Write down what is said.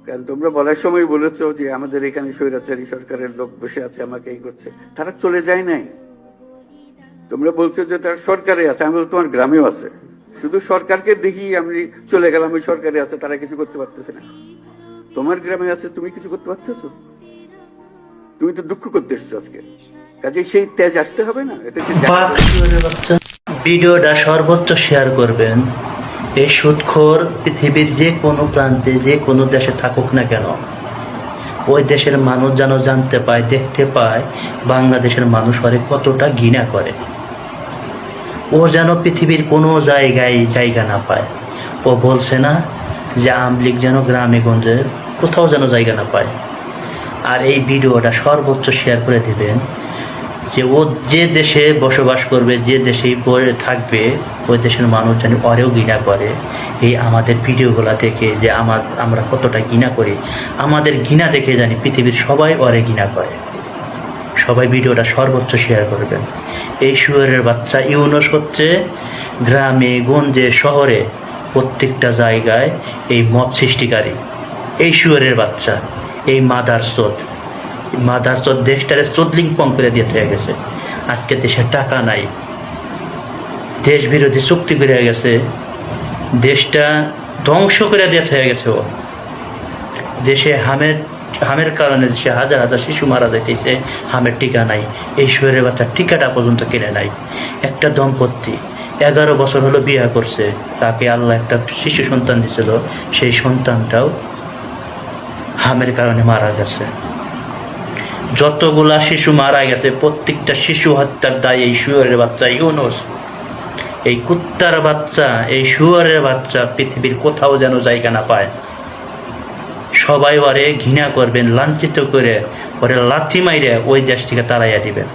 কারণ তোমরা বলার সময় বলেছো যে আমাদের এখানে স্বৈরাচারী সরকারের লোক বসে আছে, আমাকে এই করছে। তারা চলে যায় নাই। তোমরা বলছো যে তারা সরকারে আছে, আমি বলছি তোমার গ্রামেও আছে। শুধু সরকারকে দেখি আমি চলে গেলাম, ওই সরকারে আছে, তারা কিছু করতে পারতেছে না। তোমার গ্রামে আছে, তুমি কিছু করতে পারতেছো? তুমি তো দুঃখ করতে এসছো আজকে, কাজে সেই তেজ আসতে হবে না? এটা কি ভিডিওটা সর্বোচ্চ শেয়ার করবেন। এই সুদখোর পৃথিবীর যে কোনো প্রান্তে, যে কোনো দেশে থাকুক না কেন, ওই দেশের মানুষ যেন জানতে পায়, দেখতে পায় বাংলাদেশের মানুষ ওরে কতটা ঘৃণা করে। ও যেন পৃথিবীর কোনো জায়গায় জায়গা না পায়। ও বলছে না যে আওয়ামী লীগ যেন গ্রামে গঞ্জে কোথাও যেন জায়গা না পায়। আর এই ভিডিওটা সর্বোচ্চ শেয়ার করে দিবেন, যে ও যে দেশে বসবাস করবে, যে দেশে পড়ে থাকবে, ওই দেশের মানুষ যেন ওরেও ঘৃণা করে। এই আমাদের ভিডিওগুলো দেখে যে আমরা কতটা ঘৃণা করি, আমাদের ঘৃণা দেখে জানি পৃথিবীর সবাই ওরে ঘৃণা করে। সবাই ভিডিওটা সর্বোচ্চ শেয়ার করবেন। এই শুয়োরের বাচ্চা ইউনূস হচ্ছে গ্রামে গঞ্জে শহরে প্রত্যেকটা জায়গায় এই মব সৃষ্টিকারী। এই শুয়োরের বাচ্চা, এই মাদারচোদ দেশটারে চোদলিং পং করে দিয়ে হয়ে গেছে। আজকে দেশে টাকা নাই, দেশ বিরোধী চুক্তি করে গেছে, দেশটা ধ্বংস করে দিয়ে হয়ে গেছে। ও দেশে হামের কারণে দেশে হাজার হাজার শিশু মারা যাইতেছে, হামের টিকা নাই। এই শহরের বাচ্চার টিকাটা পর্যন্ত কিনে নাই। একটা দম্পতি 11 বছর হলো বিয়ে করছে, তাকে আল্লাহ একটা শিশু সন্তান দিয়েছিল, সেই সন্তানটাও হামের কারণে মারা গেছে। যতগুলা শিশু মারা গেছে প্রত্যেকটা শিশু হত্যার দায় এই শুয়োরের বাচ্চা ইউনূস। এই কুত্তার বাচ্চা, এই শুয়োরের বাচ্চা পৃথিবীর কোথাও যেন জায়গা না পায়। সবাই ওরে ঘৃণা করবেন, লাঞ্ছিত করে ওরে লাথি মাইরে ওই দেশ থেকে তাড়াইয়া দিবেন।